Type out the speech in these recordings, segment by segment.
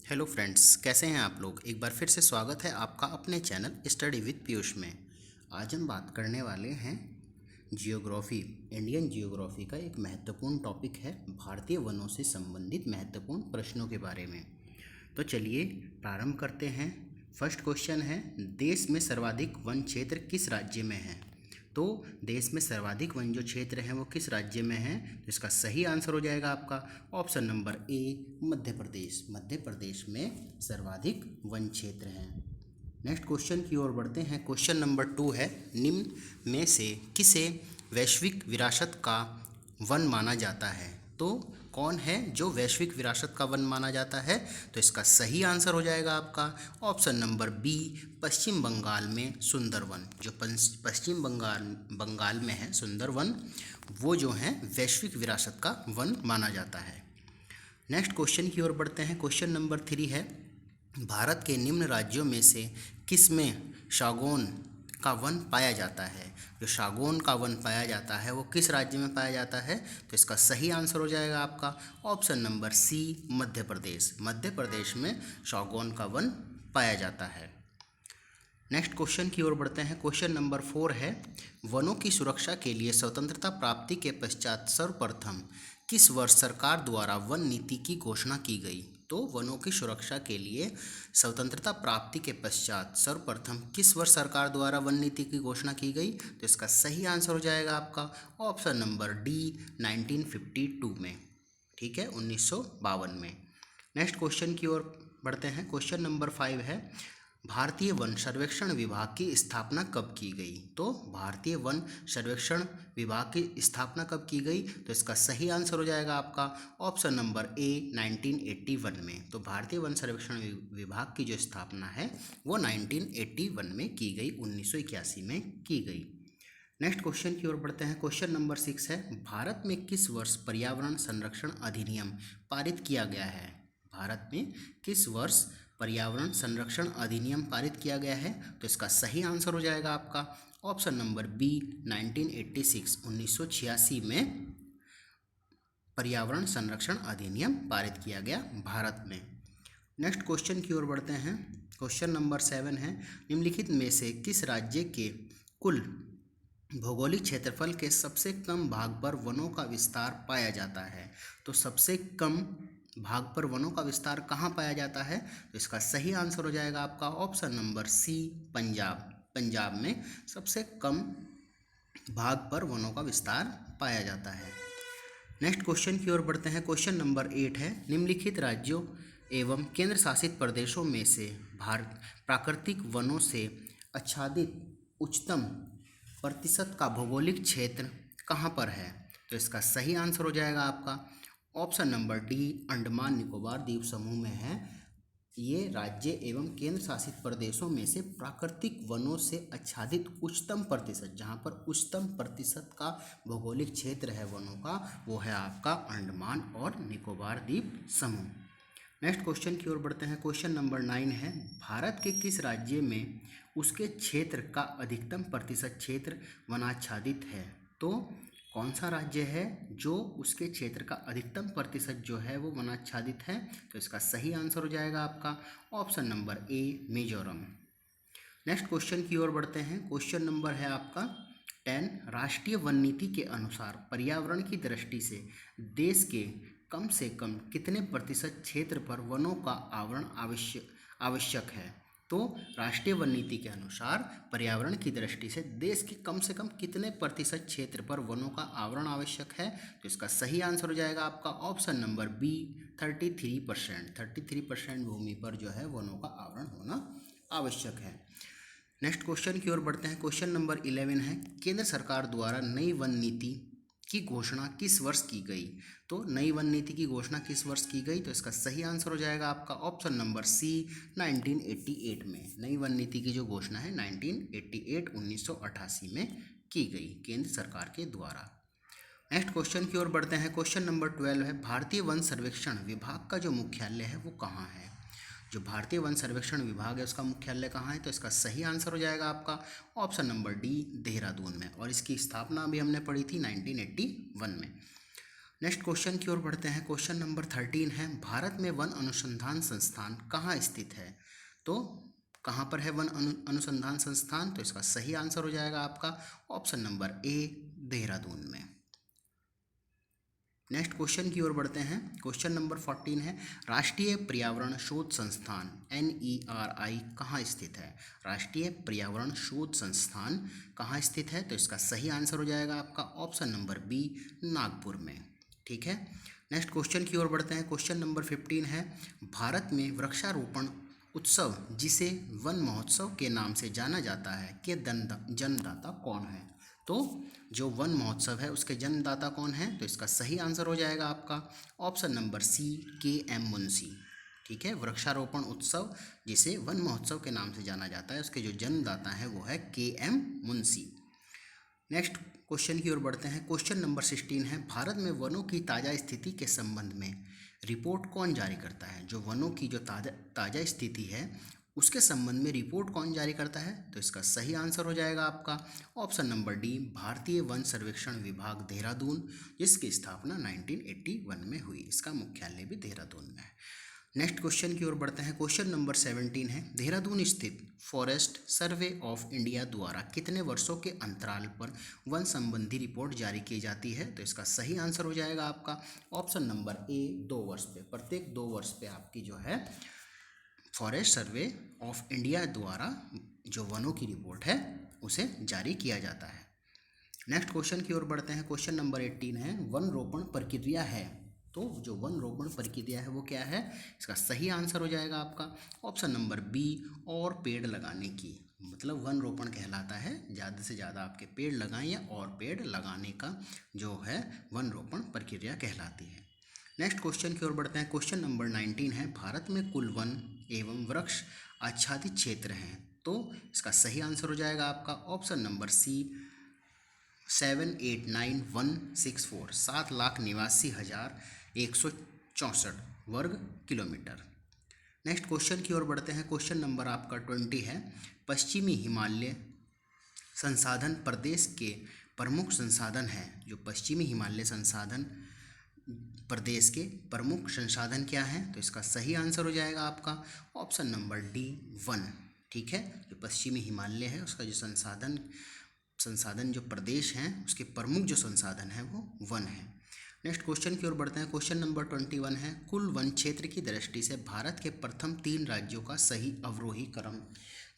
Hello friends, कैसे हैं आप लोग। एक बार फिर से स्वागत है आपका अपने चैनल स्टडी विद पीयूष में। आज हम बात करने वाले हैं जियोग्राफी। इंडियन जियोग्राफी का एक महत्वपूर्ण टॉपिक है भारतीय वनों से संबंधित महत्वपूर्ण प्रश्नों के बारे में। तो चलिए प्रारंभ करते हैं। फर्स्ट क्वेश्चन है, देश में सर्वाधिक वन क्षेत्र किस राज्य में है। तो देश में सर्वाधिक वन जो क्षेत्र हैं वो किस राज्य में हैं, तो इसका सही आंसर हो जाएगा आपका option number A, Madhya Pradesh. Madhya Pradesh में सर्वाधिक वन क्षेत्र हैं। नेक्स्ट क्वेश्चन की ओर बढ़ते हैं। क्वेश्चन नंबर 2 है, निम्न में से किसे वैश्विक विरासत का वन माना जाता है। तो कौन है जो वैश्विक विरासत का वन माना जाता है, तो इसका सही आंसर हो जाएगा आपका ऑप्शन नंबर बी, पश्चिम बंगाल में सुंदरवन। जो पश्चिम बंगाल में है सुंदरवन, वो जो है वैश्विक विरासत का वन माना जाता है। नेक्स्ट क्वेश्चन की ओर बढ़ते हैं। क्वेश्चन नंबर 3 है, भारत के निम्न राज्यों में से किसमें सागौन का वन पाया जाता है। जो सागौन का वन पाया जाता है वो किस राज्य में पाया जाता है, तो इसका सही आंसर हो जाएगा आपका ऑप्शन नंबर सी, मध्य प्रदेश। मध्य प्रदेश में सागौन का वन पाया जाता है। नेक्स्ट क्वेश्चन की ओर बढ़ते हैं। क्वेश्चन नंबर 4 है, वनों की सुरक्षा के लिए स्वतंत्रता प्राप्ति के पश्चात सर्वप्रथम किस वर्ष सरकार द्वारा वन नीति की घोषणा की गई। तो वनों की सुरक्षा के लिए स्वतंत्रता प्राप्ति के पश्चात सर्वप्रथम किस वर्ष सरकार द्वारा वन नीति की घोषणा की गई, तो इसका सही आंसर हो जाएगा आपका ऑप्शन नंबर डी, 1952 में। ठीक है, 1952 में। नेक्स्ट क्वेश्चन की ओर बढ़ते हैं। क्वेश्चन नंबर 5 है, भारतीय वन सर्वेक्षण विभाग की स्थापना कब की गई। तो भारतीय वन सर्वेक्षण विभाग की स्थापना कब की गई, तो इसका सही आंसर हो जाएगा आपका ऑप्शन नंबर ए, 1981 में। तो भारतीय वन सर्वेक्षण विभाग की जो स्थापना है वो 1981 में की गई, 1981 में की गई। नेक्स्ट क्वेश्चन की ओर बढ़ते हैं। क्वेश्चन नंबर 6 है, भारत में किस वर्ष पर्यावरण संरक्षण अधिनियम पारित किया गया है। भारत में किस वर्ष पर्यावरण संरक्षण अधिनियम पारित किया गया है, तो इसका सही आंसर हो जाएगा आपका ऑप्शन नंबर बी, 1986, 1986 में पर्यावरण संरक्षण अधिनियम पारित किया गया भारत में। नेक्स्ट क्वेश्चन की ओर बढ़ते हैं। क्वेश्चन नंबर 7 है, निम्नलिखित में से किस राज्य के कुल भौगोलिक क्षेत्रफल के सबसे कम भाग पर वनों का विस्तार पाया जाता है। तो सबसे कम भाग पर वनों का विस्तार कहाँ पाया जाता है, तो इसका सही आंसर हो जाएगा आपका option number C, Punjab. Punjab में सबसे कम भाग पर वनों का विस्तार पाया जाता है। नेक्स्ट क्वेश्चन की ओर बढ़ते हैं। क्वेश्चन नंबर 8 है, निम्नलिखित राज्यों एवं केंद्र शासित प्रदेशों में से भारत प्राकृतिक वनों से आच्छादित उच्चतम प्रतिशत का भौगोलिक क्षेत्र कहाँ पर है, तो इसका सही आंसर हो जाएगा आपका option number D, Andaman Nicobar द्वीप समूह में है। ये राज्य एवं केंद्र शासित प्रदेशों में से प्राकृतिक वनों से आच्छादित उच्चतम प्रतिशत, जहाँ पर उच्चतम प्रतिशत का भौगोलिक क्षेत्र है वनों का, वो है आपका अंडमान और निकोबार द्वीप समूह। नेक्स्ट क्वेश्चन की ओर बढ़ते हैं। क्वेश्चन नंबर 9 है, भारत के किस राज्य में उसके क्षेत्र का अधिकतम प्रतिशत क्षेत्र वनाच्छादित है। तो कौन सा राज्य है जो उसके क्षेत्र का अधिकतम प्रतिशत जो है वो वनाच्छादित है, तो इसका सही आंसर हो जाएगा आपका option number A, Mizoram. Next question की ओर बढ़ते हैं। क्वेश्चन नंबर है आपका 10, राष्ट्रीय वन नीति के अनुसार पर्यावरण की दृष्टि से देश के कम से कम कितने प्रतिशत क्षेत्र पर वनों का आवरण आवश्यक है। तो राष्ट्रीय वन नीति के अनुसार पर्यावरण की दृष्टि से देश के कम से कम कितने प्रतिशत क्षेत्र पर वनों का आवरण आवश्यक है, तो इसका सही आंसर हो जाएगा आपका ऑप्शन नंबर बी, 33%। 33% भूमि पर जो है वनों का आवरण होना आवश्यक है। नेक्स्ट क्वेश्चन की ओर बढ़ते हैं। क्वेश्चन नंबर 11 है, केंद्र सरकार द्वारा नई वन नीति की घोषणा किस वर्ष की गई। तो नई वन नीति की घोषणा किस वर्ष की गई, तो इसका सही आंसर हो जाएगा आपका ऑप्शन नंबर सी, 1988 में। नई वन नीति की जो घोषणा है 1988, 1988 में की गई केंद्र सरकार के द्वारा। नेक्स्ट क्वेश्चन की ओर बढ़ते हैं। क्वेश्चन नंबर 12 है, भारतीय वन सर्वेक्षण विभाग का जो मुख्यालय है वो कहाँ है। जो भारतीय वन सर्वेक्षण विभाग है उसका मुख्यालय कहाँ है, तो इसका सही आंसर हो जाएगा आपका ऑप्शन नंबर डी, देहरादून में। और इसकी स्थापना भी हमने पढ़ी थी 1981 में। नेक्स्ट क्वेश्चन की ओर बढ़ते हैं। क्वेश्चन नंबर 13 है, भारत में वन अनुसंधान संस्थान कहाँ स्थित है? तो कहाँ पर है वन अनुसंधान संस्थान? तो इसका सही आंसर हो जाएगा आपका ऑप्शन नंबर ए, देहरादून में। नेक्स्ट क्वेश्चन की ओर बढ़ते हैं। क्वेश्चन नंबर 14 है, राष्ट्रीय पर्यावरण शोध संस्थान NERI कहाँ स्थित है? राष्ट्रीय पर्यावरण शोध संस्थान कहाँ स्थित है? तो इसका सही आंसर हो जाएगा आपका ऑप्शन नंबर बी, नागपुर में। ठीक है, नेक्स्ट क्वेश्चन की ओर बढ़ते हैं। क्वेश्चन नंबर 15 है, भारत में वृक्षारोपण उत्सव जिसे वन महोत्सव के नाम से जाना जाता है के जन्मदाता कौन है? तो जो वन महोत्सव है उसके जन्मदाता कौन है? तो इसका सही आंसर हो जाएगा आपका option number C, KM Munshi. ठीक है, वृक्षारोपण उत्सव जिसे वन महोत्सव के नाम से जाना जाता है उसके जो जन्मदाता है वो है KM मुंशी। नेक्स्ट क्वेश्चन की ओर बढ़ते हैं। क्वेश्चन नंबर 16 है, भारत में वनों की ताज़ा स्थिति के संबंध में रिपोर्ट कौन जारी करता है? जो वनों की जो ताज़ा स्थिति है उसके संबंध में रिपोर्ट कौन जारी करता है? तो इसका सही आंसर हो जाएगा आपका ऑप्शन नंबर डी, भारतीय वन सर्वेक्षण विभाग देहरादून, जिसकी स्थापना 1981 में हुई। इसका मुख्यालय भी देहरादून में है। नेक्स्ट क्वेश्चन की ओर बढ़ते हैं। क्वेश्चन नंबर 17 है, देहरादून स्थित फॉरेस्ट सर्वे ऑफ इंडिया द्वारा कितने वर्षों के अंतराल पर वन संबंधी रिपोर्ट जारी की जाती है? तो इसका सही आंसर हो जाएगा आपका ऑप्शन नंबर ए, 2 वर्ष पे। प्रत्येक 2 वर्ष पे आपकी जो है फॉरेस्ट सर्वे ऑफ इंडिया द्वारा जो वनों की रिपोर्ट है उसे जारी किया जाता है। नेक्स्ट क्वेश्चन की ओर बढ़ते हैं। क्वेश्चन नंबर 18 है, वन रोपण प्रक्रिया है। तो जो वन रोपण प्रक्रिया है वो क्या है? इसका सही आंसर हो जाएगा आपका ऑप्शन नंबर बी, और पेड़ लगाने की। मतलब वन रोपण कहलाता है ज़्यादा से ज़्यादा आपके पेड़ लगाएं या और पेड़ लगाने का जो है वन रोपण प्रक्रिया कहलाती है। नेक्स्ट क्वेश्चन की ओर बढ़ते हैं। क्वेश्चन नंबर 19 है, भारत में कुल वन एवं वृक्ष आच्छादित क्षेत्र हैं। तो इसका सही आंसर हो जाएगा आपका ऑप्शन नंबर सी, 7,89,164, 7,89,164 वर्ग किलोमीटर। नेक्स्ट क्वेश्चन की ओर बढ़ते हैं। क्वेश्चन नंबर आपका 20 है, पश्चिमी हिमालय संसाधन प्रदेश के प्रमुख संसाधन हैं। जो पश्चिमी हिमालय संसाधन प्रदेश के प्रमुख संसाधन क्या हैं? तो इसका सही आंसर हो जाएगा आपका ऑप्शन नंबर डी, वन। ठीक है, जो पश्चिमी हिमालय है उसका जो संसाधन जो प्रदेश हैं उसके प्रमुख जो संसाधन है वो वन है। नेक्स्ट क्वेश्चन की ओर बढ़ते हैं। क्वेश्चन नंबर 21 है, कुल वन क्षेत्र की दृष्टि से भारत के प्रथम 3 राज्यों का सही अवरोही क्रम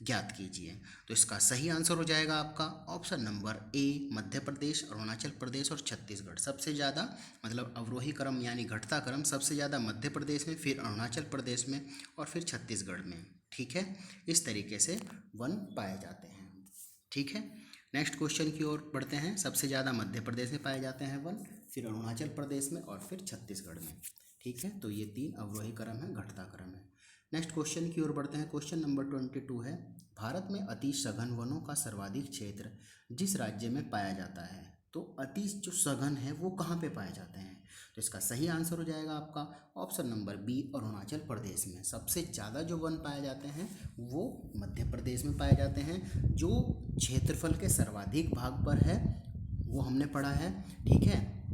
ज्ञात कीजिए। तो इसका सही आंसर हो जाएगा आपका option number A, Madhya Pradesh, Arunachal Pradesh और छत्तीसगढ़। सबसे ज़्यादा मतलब अवरोही क्रम यानी घटता क्रम सबसे ज़्यादा मध्य प्रदेश में, फिर अरुणाचल प्रदेश में और फिर छत्तीसगढ़ में। ठीक है, इस तरीके से वन पाए जाते हैं। ठीक है, नेक्स्ट क्वेश्चन की ओर बढ़ते हैं। सबसे ज़्यादा मध्य प्रदेश में पाए जाते हैं वन, फिर अरुणाचल प्रदेश में और फिर छत्तीसगढ़ में। ठीक है, तो ये 3 अवरोही क्रम है, घटता क्रम है। नेक्स्ट क्वेश्चन की ओर बढ़ते हैं। क्वेश्चन नंबर 22 है, भारत में अति सघन वनों का सर्वाधिक क्षेत्र जिस राज्य में पाया जाता है। तो अति जो सघन है वो कहाँ पे पाए जाते हैं? तो इसका सही आंसर हो जाएगा आपका option number B, Arunachal Pradesh में। सबसे ज़्यादा जो वन पाए जाते हैं वो मध्य प्रदेश में पाए जाते हैं। जो क्षेत्रफल के सर्वाधिक भाग पर है वो हमने पढ़ा है। ठीक है,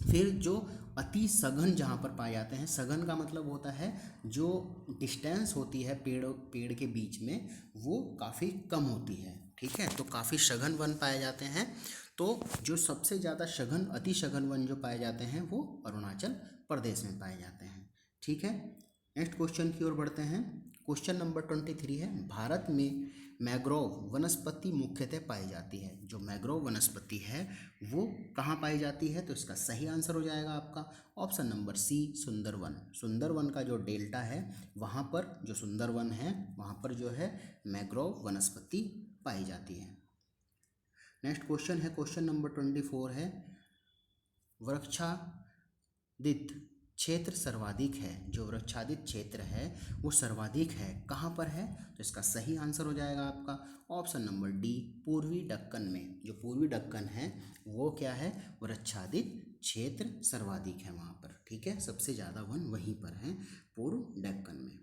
फिर जो अति सघन जहाँ पर पाए जाते हैं, सघन का मतलब होता है जो डिस्टेंस होती है पेड़ के बीच में वो काफ़ी कम होती है। ठीक है, तो काफ़ी सघन वन पाए जाते हैं। तो जो सबसे ज़्यादा सघन अति सघन वन जो पाए जाते हैं वो अरुणाचल प्रदेश में पाए जाते हैं। ठीक है, नेक्स्ट क्वेश्चन की ओर बढ़ते हैं। क्वेश्चन नंबर 23 है, भारत में मैंग्रोव वनस्पति मुख्यतः पाई जाती है। जो मैंग्रोव वनस्पति है वो कहाँ पाई जाती है? तो इसका सही आंसर हो जाएगा आपका option number C, Sundarban. Sundarban का जो डेल्टा है वहाँ पर जो सुंदरवन है वहाँ पर जो है मैंग्रोव वनस्पति पाई जाती है। नेक्स्ट क्वेश्चन है, क्वेश्चन नंबर 24 है, वृक्षादित क्षेत्र सर्वाधिक है। जो वृक्षादित क्षेत्र है वो सर्वाधिक है कहाँ पर है? तो इसका सही आंसर हो जाएगा आपका ऑप्शन नंबर डी, पूर्वी दक्कन में। जो पूर्वी दक्कन है वो क्या है? वृक्षादित क्षेत्र सर्वाधिक है वहाँ पर। ठीक है, सबसे ज़्यादा वन वहीं पर है, पूर्व दक्कन में।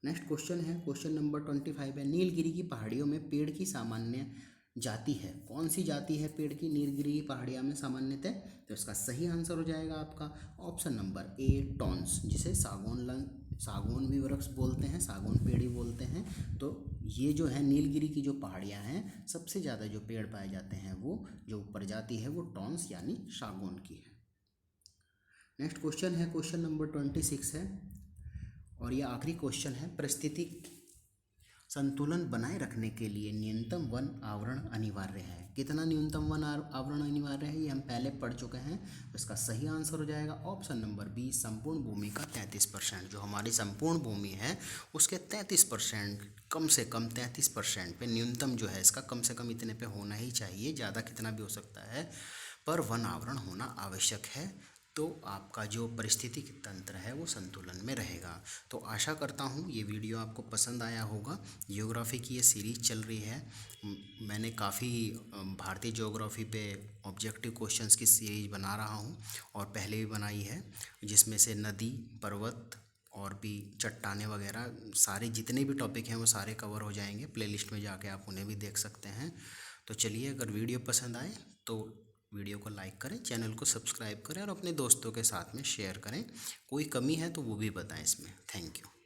नेक्स्ट क्वेश्चन है, क्वेश्चन नंबर 25 है, नीलगिरी की पहाड़ियों में पेड़ की सामान्य जाति है, कौन सी जाति है पेड़ की नीलगिरी पहाड़िया में सामान्यतः? तो इसका सही आंसर हो जाएगा आपका ऑप्शन नंबर ए टॉन्स, जिसे सागौन भी वृक्ष बोलते हैं, सागौन पेड़ ही बोलते हैं। तो ये जो है नीलगिरी की जो पहाड़ियाँ हैं, सबसे ज़्यादा जो पेड़ पाए जाते हैं वो जो प्रजाति है वो टॉन्स यानी सागौन की है। नेक्स्ट क्वेश्चन है, क्वेश्चन नंबर 26 है और यह आखिरी क्वेश्चन है। पारिस्थितिक संतुलन बनाए रखने के लिए न्यूनतम वन आवरण अनिवार्य है। कितना न्यूनतम वन आवरण अनिवार्य है, ये हम पहले पढ़ चुके हैं। तो इसका सही आंसर हो जाएगा ऑप्शन नंबर बी, संपूर्ण भूमि का 33%। जो हमारी संपूर्ण भूमि है उसके 33%, कम से कम 33% पे न्यूनतम जो है इसका कम से कम इतने पे होना ही चाहिए, ज़्यादा कितना भी हो सकता है, पर वन आवरण होना आवश्यक है। तो आपका जो पारिस्थितिक तंत्र है वो संतुलन में रहेगा। तो आशा करता हूँ ये वीडियो आपको पसंद आया होगा। ज्योग्राफी की ये सीरीज़ चल रही है, मैंने काफ़ी भारतीय ज्योग्राफी पे ऑब्जेक्टिव क्वेश्चंस की सीरीज़ बना रहा हूँ और पहले भी बनाई है, जिसमें से नदी, पर्वत और भी चट्टानें वगैरह सारे जितने भी टॉपिक हैं वो सारे कवर हो जाएंगे। प्लेलिस्ट में जाके आप उन्हें भी देख सकते हैं। तो चलिए, अगर वीडियो पसंद आए तो वीडियो को लाइक करें, चैनल को सब्सक्राइब करें और अपने दोस्तों के साथ में शेयर करें। कोई कमी है तो वो भी बताएं इसमें। Thank you.